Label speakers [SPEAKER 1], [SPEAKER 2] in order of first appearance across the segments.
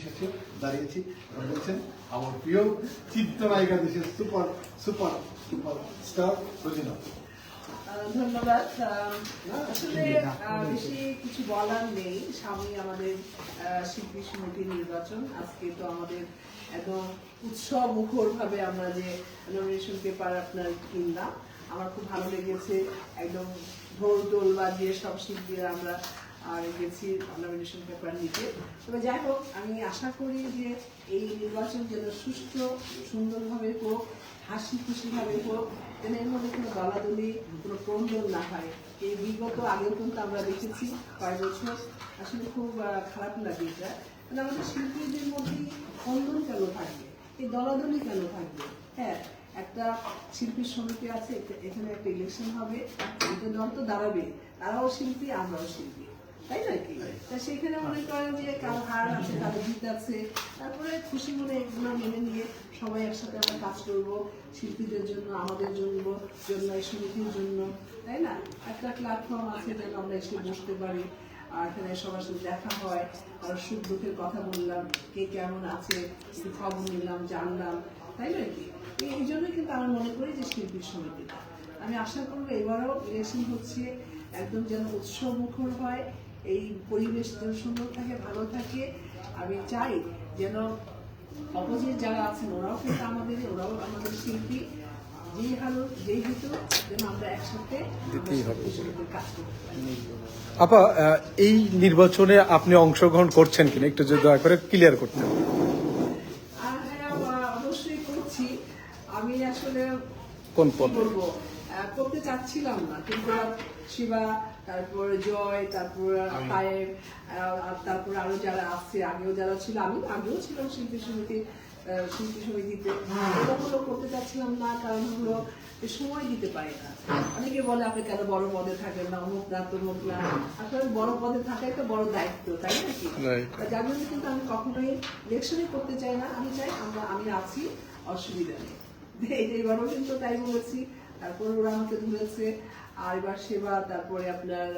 [SPEAKER 1] বিশেষে দাঁড়িয়েছি। বলছেন আমার প্রিয় চিত্রনায়িকা দেশের super super super star Rozina.
[SPEAKER 2] ধন্যবাদ। আসলে বেশি কিছু বলার নেই। সামনে আমাদের শিল্পী সমিতির নির্বাচন। আজকে তো আমাদের একদম উৎসব মুখর ভাবে আমরা যে নমিনেশন পেপার আপনার কিনলাম, আমার খুব ভালো লেগেছে। একদম ঢোল টোল বাজিয়ে সব শিল্পীরা আমরা গেছি নমিনেশন পেপার নিতে। তবে যাই হোক, আমি আশা করি যে এই নির্বাচন যেন সুষ্ঠু সুন্দরভাবে হোক, হাসি খুশিভাবে হোক, যেন এর মধ্যে কোনো দলাদলি কোনো কোন্দল না হয়। এই বিগত আগেও কিন্তু আমরা দেখেছি কয়েক বছর, আসলে খুব খারাপ লাগে এটা। মানে আমাদের শিল্পীদের মধ্যেই কোন্দল কেন থাকবে, এই দলাদলি কেন থাকবে? হ্যাঁ, একটা শিল্পী সমিতি আছে, এখানে একটা ইলেকশন হবে, দুটো দল তো দাঁড়াবে, তারাও শিল্পী আমরাও শিল্পী, তাই নাকি? তা সেখানে মনে করেন যে কারো হার আছে, কারো জিত আছে, তারপরে খুশি মনে এগুলো মেনে নিয়ে সবাই একসাথে আমরা কাজ করবো শিল্পীদের জন্য, আমাদের জন্য, এই সমিতির জন্য, তাই না? একটা প্ল্যাটফর্ম আছে যেন আমরা এসে বসতে পারি, আর এখানে সবার সাথে দেখা হয়, আর সুখ দুঃখের কথা বললাম, কে কেমন আছে একটু খবর নিলাম, জানলাম, তাই নাকি? এই জন্যই কিন্তু আমি মনে করি যে শিল্পী সমিতিটা, আমি আশা করবো এবারও ইলেকশন হচ্ছে একদম যেন উৎসব মুখর হয়, এই পরিবেশ যেন সুন্দর থাকে, ভালো থাকে। আমি চাই যেন অপোজিট যারা আছেন ওরাও কিন্তু ওরাও আমাদের শিল্পী, যেহেতু যেন আমরা একসাথে কাজ করতে পারি।
[SPEAKER 3] আপা, এই নির্বাচনে আপনি অংশগ্রহণ করছেন কিনা একটু যদি দয়া করে ক্লিয়ার করতেন।
[SPEAKER 2] হ্যাঁ, অবশ্যই করছি। আমি আসলে
[SPEAKER 3] কোন পদ
[SPEAKER 2] বলবো, করতে চাচ্ছিলাম না, কিন্তু শিবা, তারপর জয়, তারপর পায়েব, তারপর আরো যারা আছে, আগেও যারা ছিল, আমি আগেও ছিলাম শিল্পী সমিতিতে, ওগুলো করতে চাচ্ছিলাম না, কারণ হলো সময় দিতে পারি না। অনেকে বলে আপনি কেন বড় পদে থাকেন না, অমুক না তমুক না, আসলে বড় পদে থাকাই তো বড় দায়িত্ব, তাই নাকি? যার জন্য কিন্তু আমি কখনোই ইলেকশনই করতে চাই না। আমি চাই আমি আছি, অসুবিধা নেই। এইবারও কিন্তু তাই বলেছি, তারপর ওরা আমাকে ধরেছে, আর এবার সেবা, তারপরে আপনার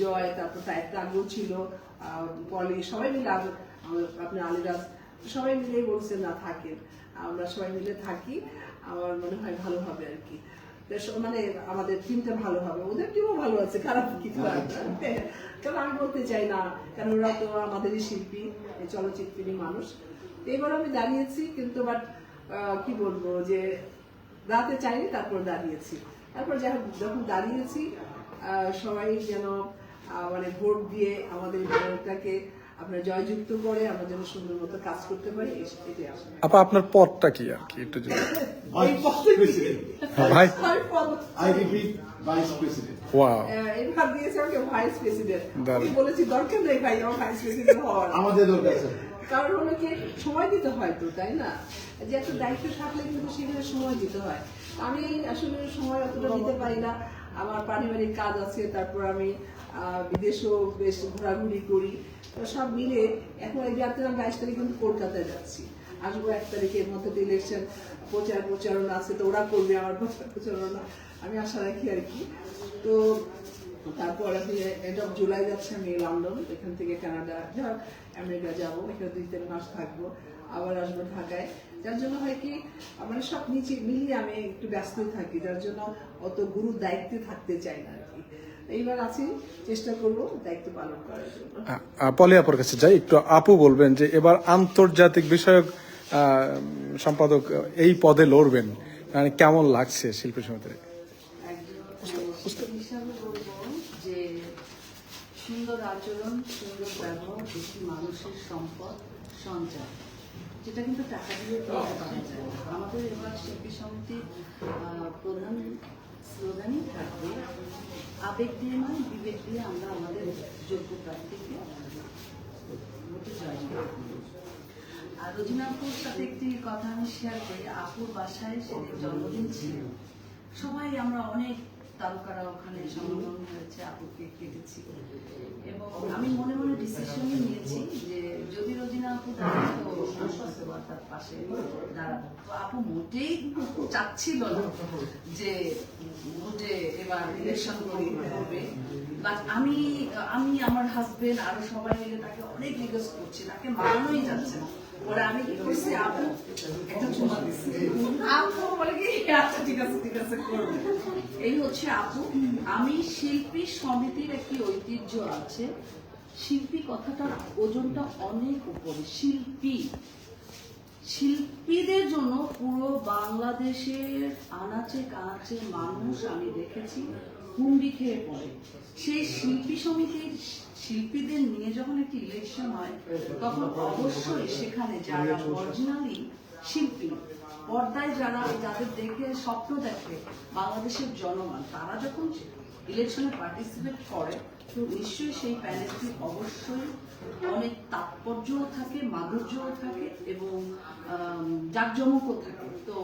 [SPEAKER 2] জয়, তারপর তার একটা আগ্রহ ছিল, পলি, সবাই মিলে আপনার আলিরাজ, সবাই মিলে বলছে না থাকেন, আমরা সবাই মিলে থাকি, আমার মনে হয় ভালো হবে আর কি। মানে আমাদের টিমটা ভালো হবে, ওদের টিমও ভালো আছে, খারাপ কিছু কারণ আমি বলতে চাই না, কারণ ওরা তো আমাদেরই শিল্পী, চলচ্চিত্রেরই মানুষ। এবার আমি দাঁড়িয়েছি, কিন্তু বাট কি বলবো, যে দাঁড়াতে চাইনি, তারপর দাঁড়িয়েছি। তারপর যখন দাঁড়িয়েছি, সবাই যেন মানে ভোট দিয়ে আমাদের দলটাকে আপনার জয়যুক্ত করে আমরা যেন সুন্দর মতো কাজ করতে পারি, এটাই আশা।
[SPEAKER 3] আপা, আপনার পদটা কি আর কি একটু যদি ভাই
[SPEAKER 1] ভাইস প্রেসিডেন্ট।
[SPEAKER 3] ওয়াও,
[SPEAKER 2] এবার দিয়েছে আমাকে ভাইস প্রেসিডেন্ট। আমি বলেছি দরকার নেই ভাই আমার ভাইস প্রেসিডেন্ট হওয়ার,
[SPEAKER 1] আমাদের দরকার আছে,
[SPEAKER 2] কারণ হলো কি সময় দিতে হয় তো, তাই না? যে একটা দায়িত্ব থাকলে কিন্তু সেখানে সময় দিতে হয়। আমি আসলে সময় অতটা দিতে পারি না, আমার পারিবারিক কাজ আছে, তারপর আমি বিদেশেও বেশ ঘোরাঘুরি করি, সব মিলে এখন এই যে আপনার 22 তারিখ কিন্তু কলকাতায় যাচ্ছি, আসবো 1 তারিখের মধ্যে ইলেকশন প্রচারণা আছে, তো ওরা করবে আমার প্রচারণা, আমি আশা রাখি আর কি। তো তারপর আমি এন্ড অফ জুলাই যাচ্ছি আমি লন্ডন, এখান থেকে কানাডা, আমেরিকা যাবো, এখানে 2-3 মাস থাকবো, আবার আসবো ঢাকায়। যার জন্য হয় কি মানে সব নিচে মিলিয়ে আমি একটু ব্যস্তই থাকি, যার জন্য অত গুরু দায়িত্বে থাকতে চাই না আর কি। এইবার আছি, চেষ্টা করবো দায়িত্ব পালন করার জন্য।
[SPEAKER 3] পলি আপুর কাছে যাই, একটু আপু বলবেন যে এবার আন্তর্জাতিক বিষয়ক সম্পাদক এই পদে লড়বেন, মানে কেমন লাগছে শিল্পী সমিতির?
[SPEAKER 4] হিসাবে বলবো যে সুন্দর আচরণ, সুন্দর ব্যবহার, বেশি মানুষের সম্পদ সঞ্চয়, যেটা কিন্তু টাকা দিয়ে কিনতে পারা যায় না। আমাদের এবার শিল্পী সমিতির প্রধান স্লোগানই থাকবে আবেগ দিয়ে নয়, বিবেক দিয়ে আমরা আমাদের যোগ্য প্রার্থীকে ভোটে জয় করব। আর রোজিনা আপুর সাথে একটি কথা আমি শেয়ার করি। আপুর বাসায় সেদিন জন্মদিন ছিল, সবাই আমরা অনেক তারকারা ওখানে সম্মেলন হয়েছে, আপুকে কেটেছি, এবং আমি মনে মনে ডিসিশন নিয়েছি যে যদি রোজিনা আপু দাঁড়ায় তো তার পাশে দাঁড়াবো। তো আপু মোটেই চাচ্ছিল না যে ভোটে এবার ইলেকশন করবে, বাট আমি আমার হাজবেন্ড আরো সবাই মিলে তাকে অনেক রিকোয়েস্ট করছি, তাকে মানানোই যাচ্ছে না। ওরা আমি কি করছি, আপু একটা চুমা দিচ্ছি, আপু বলে কি আচ্ছা ঠিক আছে করবো। এই হচ্ছে আপু। আমি শিল্পী সমিতির একটি ঐতিহ্য আছে, শিল্পী কথাটার ওজনটা অনেক উপরে। শিল্পীদের জন্য পুরো বাংলাদেশের আনাচে কানাচে মানুষ আমি দেখেছি হুমড়ি খেয়ে পড়ে। সেই শিল্পী সমিতির শিল্পীদের নিয়ে যখন একটি ইলেকশন হয়, তখন অবশ্যই সেখানে যারা অরিজিনালি শিল্পী, পর্দায় যাদের দেখে স্বপ্ন দেখে বাংলাদেশের জনগণ, তারা যখন ইলেকশনে পার্টিসিপেট করে, তো নিশ্চয়ই সেই প্যানেলটি অবশ্যই অনেক তাৎপর্যও থাকে, মাধুর্যও থাকে এবং জাঁকজমকও থাকে। তো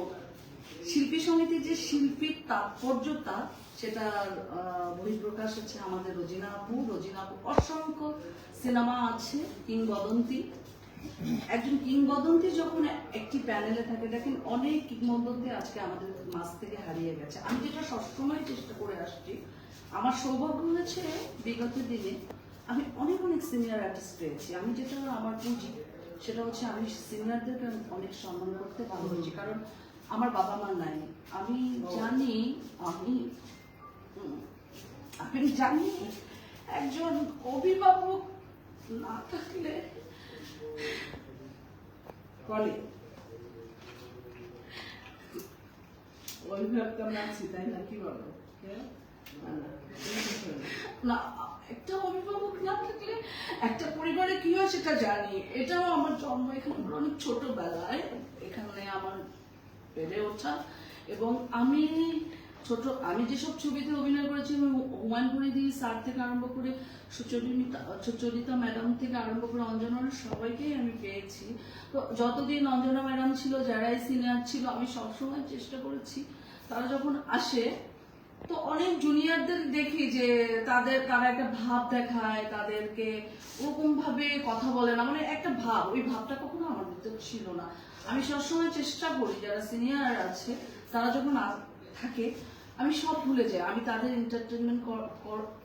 [SPEAKER 4] শিল্পী সমিতির যে শিল্পীর তাৎপর্যতা, সেটার বহিঃপ্রকাশ হচ্ছে আমাদের রোজিনা আপু। অসংখ্য সিনেমা আছে, কিংবদন্তি। একজন কিংবদন্তি যখন একটি প্যানেলে থাকে, দেখেন অনেক কিংবদন্তি আজকে আমাদের মাঝ থেকে হারিয়ে গেছে। আমি যেটা সবসময় চেষ্টা করে আসছি, আমার সৌভাগ্য হয়েছে বিগত দিনে আমি অনেক সিনিয়র আর্টিস্ট পেয়েছি। আমি যেটা আমার পুঁজি, সেটা হচ্ছে আমি সিনিয়রদেরকে অনেক সম্মান করতে ভালোবাসি, কারণ আমার বাবা মা নাই। আমি জানি একজন অভিভাবক না থাকলে
[SPEAKER 2] বলে অভিভাবক আমরা আছি, তাই না? কি বলো?
[SPEAKER 4] না, একটা অভিভাবক না থাকলে একটা পরিবারে কি হয় সেটা জানি। এটাও আমার জন্ম এখানে অনেক ছোটবেলায়, এখানে আমার বেড়ে ওঠা। এবং আমি যেসব ছবিতে অভিনয় করেছি, হুমায়ুন ফরিদি স্যার থেকে আরম্ভ করে সুচরিতা ম্যাডাম থেকে আরম্ভ করে অঞ্জনা, সবাইকেই আমি পেয়েছি। তো যতদিন অঞ্জনা ম্যাডাম ছিল, যারাই সিনিয়র ছিল, আমি সবসময় চেষ্টা করেছি তারা যখন আসে, তো অনেক জুনিয়রদের দেখি যে তারা একটা ভাব দেখায়, তাদেরকে ওরকম ভাবে কথা বলে না, মানে একটা ভাব, ওই ভাবটা কখনো আমার ভিতরে ছিল না। আমি সবসময় চেষ্টা করি যারা সিনিয়র আছে তারা যখন থাকে, আমি সব ভুলে যাই, আমি তাদের এন্টারটেনমেন্ট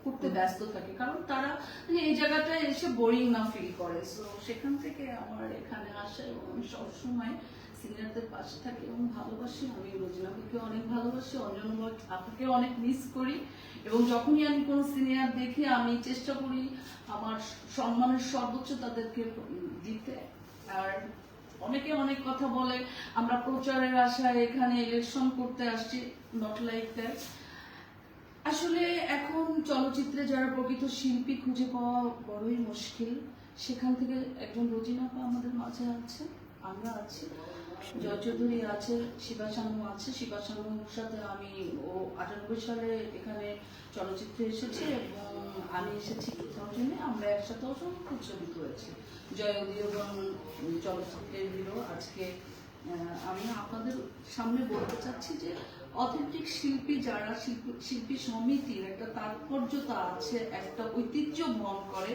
[SPEAKER 4] করতে ব্যস্ত থাকি, কারণ তারা এই জায়গাটায় এসে বোরিং না ফিল করে। সো সেখান থেকে আমার এখানে আসা, এবং আমি সবসময় সিনিয়রদের পাশে থাকি এবং ভালোবাসি। আমি রোজিনাকে অনেক ভালোবাসি, অঞ্জনা আপনাকে অনেক মিস করি, এবং যখনই আমি কোনো সিনিয়র দেখি আমি চেষ্টা করি আমার সম্মানের সর্বোচ্চ তাদেরকে দিতে। আর অনেকে অনেক কথা বলে আমরা প্রচারের আশায় এখানে ইলেকশন করতে আসছি, নট লাইক দ্যাট। আসলে এখন চলচ্চিত্রে যারা প্রকৃত শিল্পী খুঁজে পাওয়া বড়ই মুশকিল। সেখান থেকে একজন রোজিনা আমাদের মাঝে আছে, আমরা আছি, জয় চৌধুরী আছে, শিবা শানু আছে। শিবা শানুর সাথে আমি 98 সালে এখানে চলচ্চিত্রে এসেছি, এবং আমি এসেছি 2000-এ। আমরা একসাথে অসংখ্য ছবি করেছি। জয় উদীয়মান চলচ্চিত্রের হিরো। আজকে আমি আপনাদের সামনে বলতে চাচ্ছি যে অথেন্টিক শিল্পী যারা, শিল্পী সমিতির একটা তাৎপর্যতা আছে, একটা ঐতিহ্য বহন করে,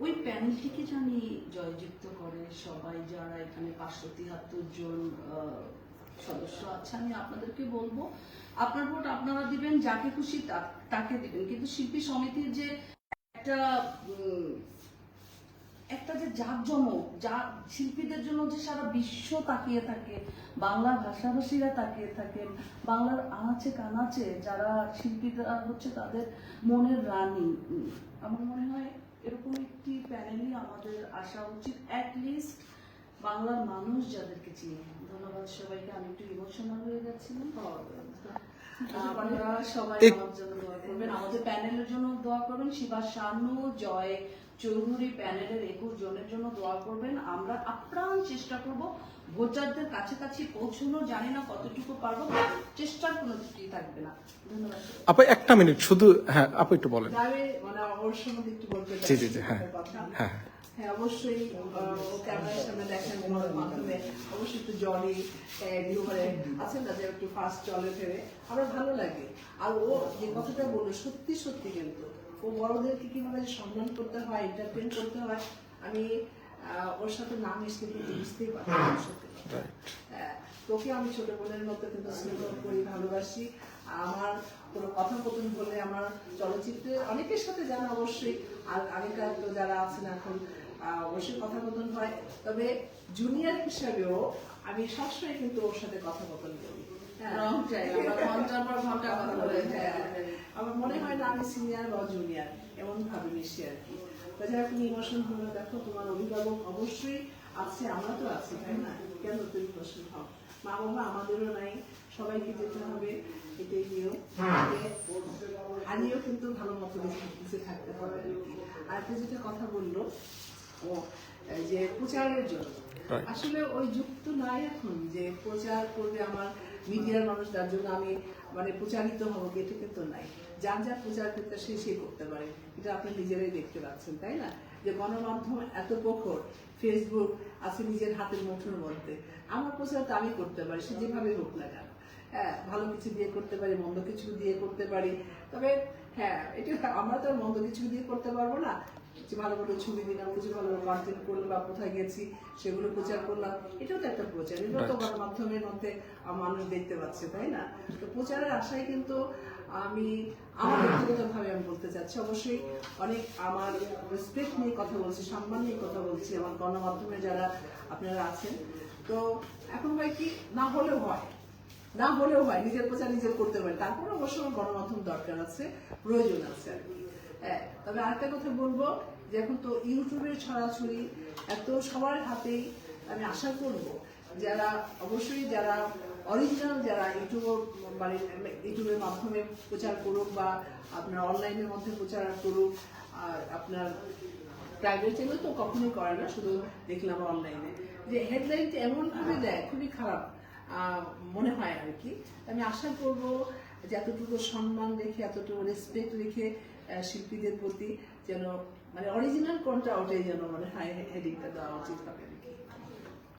[SPEAKER 4] ওই প্যানেলটিকে জানি জয়যুক্ত করে সবাই যারা এখানে 573 জন সদস্য আছে। আমি আপনাদেরকে বলবো, আপনার ভোট আপনারা দিবেন, যাকে খুশি তাকে দিবেন, কিন্তু শিল্পী সমিতির যে একটা যে জাঁকজমক, যা শিল্পীদের জন্য যে সারা বিশ্ব তাকিয়ে থাকে, বাংলা ভাষাভাষীরা তাকিয়ে থাকেন, বাংলার আনাচে কানাচে যারা শিল্পীরা হচ্ছে তাদের মনের রানী। আমার মনে হয় এরকম একটি প্যানেলই আমাদের আসা উচিত, অ্যাটলিস্ট বাংলার মানুষ যাদেরকে চিনে। ধন্যবাদ সবাইকে। আমি একটু ইমোশনাল হয়ে যাচ্ছিলাম। আপনারা সবাই আমার জন্য দোয়া করবেন, আমাদের প্যানেলের জন্য দোয়া করবেন। শিবা শানু, জয় চৌধুরী প্যানেলের 21 জনের জন্য দোয়া করবেন। আমরা আপ্রাণ চেষ্টা করব ভোটারদের কাছাকাছি পৌঁছানো। জানি না কতটুকু পারবো, চেষ্টার কোনো ত্রুটি থাকবে না। ধন্যবাদ।
[SPEAKER 3] আপু একটা মিনিট শুধু, হ্যাঁ আপু একটু বলেন।
[SPEAKER 2] মানে অবশ্যই আমাকে একটু বলতে
[SPEAKER 3] জি জি জি, হ্যাঁ হ্যাঁ
[SPEAKER 2] হ্যাঁ, অবশ্যই ক্যামেরার সামনে দেখেন ওনার মাধ্যমে অবশ্যই একটু জলে আছেন না, যে একটু ফার্স্ট জলে ফেরে আমার ভালো লাগে। আর ও যে কথাটা বললো সত্যি সত্যি, কিন্তু ও বড়দেরকে কিভাবে সম্মান করতে হয়, এন্টারটেইন করতে হয়, আমি ওর সাথে না মিশলে কিন্তু বুঝতেই পারছি না সত্যি কথা। তোকে আমি ছোট বোনের মতো কিন্তু স্নেহ করি, ভালোবাসি। আমার কোনো কথোপকথন হলে আমার চলচ্চিত্রে অনেকের সাথে জানা অবশ্যই, আর আগেকার তো যারা আছেন এখন অবশ্যই কথোপকথন হয়, তবে জুনিয়র হিসাবেও আমি সবসময় কিন্তু ওর সাথে কথোপকথন করি।
[SPEAKER 4] রং চাই, আমরা ঘন্টার পর ঘন্টা কথা বলে।
[SPEAKER 2] আমার মনে হয় না আমি সিনিয়র বা জুনিয়র, এমন ভাবে মিশি আর কি। যাই হোক, ইমোশন হলো, দেখো তোমার অভিভাবক অবশ্যই আছে, আমরা তো আছি, তাই না? কেন তুমি ইমোশন হও? মা বাবা আমাদেরও নাই, সবাইকে যেতে হবে, এটাই নিয়ম। হারিয়েও কিন্তু ভালো মতো বেঁচে থাকতে হবে আর কি। আর একটা যেটা কথা বললো ও যে প্রচারের জন্য, আসলে ওই যুক্ত নাই এখন যে প্রচার করবে আমার মিডিয়ার মানুষ, যার জন্য আমি মানে প্রচারিত হবো, এটা কিন্তু নাই। যার যার প্রচার করতে সে করতে পারে, এটা আপনি নিজেরাই দেখতে পাচ্ছেন, তাই না? যে গণমাধ্যম এত প্রখর, ফেসবুক আছে নিজের হাতের মুঠোর মধ্যে, আমার প্রচার তো আমি করতে পারি, সে যেভাবে হোক না কেন। হ্যাঁ, ভালো কিছু দিয়ে করতে পারি, মন্দ কিছু দিয়ে করতে পারি, তবে হ্যাঁ এটা আমরা তো মন্দ কিছু দিয়ে করতে পারবো না। কিছু ভালো ভালো ছবি দিলাম, কিছু ভালো কন্টেন্ট করলাম, বা কোথায় গেছি সেগুলো প্রচার করলাম, এটাও তো একটা প্রচার, এটাও তো গণমাধ্যমের মধ্যে মানুষ দেখতে পাচ্ছে, তাই না? তো প্রচারের আশায় কিন্তু আমি আমার ব্যক্তিগতভাবে আমি বলতে চাচ্ছি, অবশ্যই অনেক আমার রেসপেক্ট নিয়ে কথা বলছি, সম্মান নিয়ে কথা বলছি আমার গণমাধ্যমে যারা আপনারা আছেন। তো এখন হয় কি, না হলেও হয়, না হলেও হয়, নিজের প্রচার নিজের করতে পারে, তারপরে অবশ্য গণমাধ্যম দরকার আছে, প্রয়োজন আছে আর কি। হ্যাঁ, তবে আরেকটা কথা বলবো যে এখন তো ইউটিউবের ছড়াছড়ি এত সবার হাতেই, আমি আশা করব যারা অবশ্যই যারা অরিজিনাল যারা মানে ইউটিউবের মাধ্যমে প্রচার করুক, বা আপনার অনলাইনের মধ্যে প্রচার করুক, আর আপনার প্রাইভেট চ্যানেল তো কখনোই করে না, শুধু দেখলাম অনলাইনে যে হেডলাইনটা এমনভাবে দেয়, খুবই খারাপ মনে হয় আর কি। আমি আশা করব যে এতটুকু সম্মান রেখে, এতটুকু রেসপেক্ট রেখে শিল্পীদের প্রতি যেন মানে অরিজিনাল কোনটা, ওটাই যেন মানে হাই হেডিংটা দেওয়া উচিত হবে।